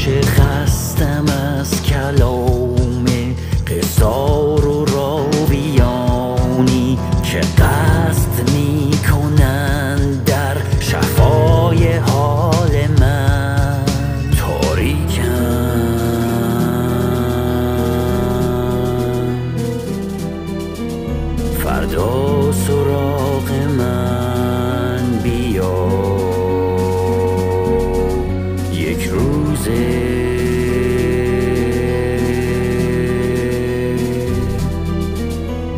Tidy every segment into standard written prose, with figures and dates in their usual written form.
همیشه خستم از کلام قصار و راویانی که قصد میکنند در شفای حال من. تاریکم فردا سراغ من بیا، یک روزه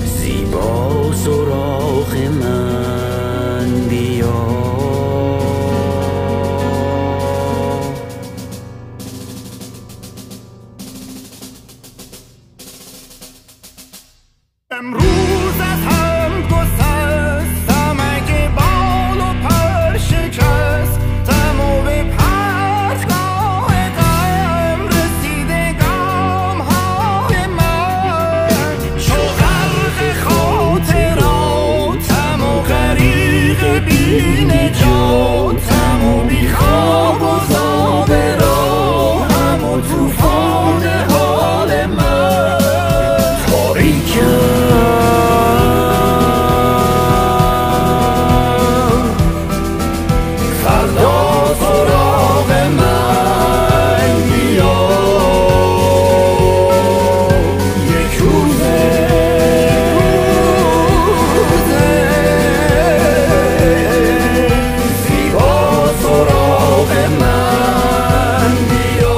زیبا سراغ من بیا. امروز از هم گسستم اگه بال و پر شکستم و به پرتگاه غم رسیده گام‌های من. چو غرق خاطراتم و غریق بی نجاتم و بی خواب و زاب راهم و طوفان حال من. فردا سراغ من بیا، یک روزه زیبا سراغ من بیا.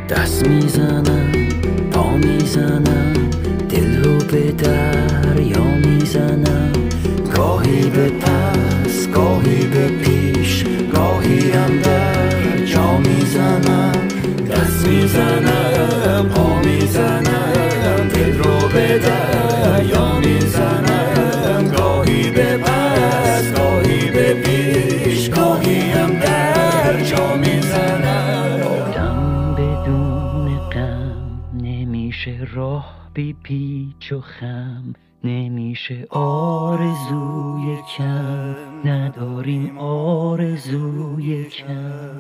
دست میزنم، پا میزنم، دل رو به دریا میزنم. گاهی به پس، گاهی به پیش، گاهی هم در جا میزنم. دست میزنم، پا میزنم، دل رو به دریا میزنم. گاهی به پس، گاهی به پیش، گاهی هم در جا میزنم. نمیشه راه بی پیچ و خم، نمیشه آرزوی کم، نداریم آرزوی کم.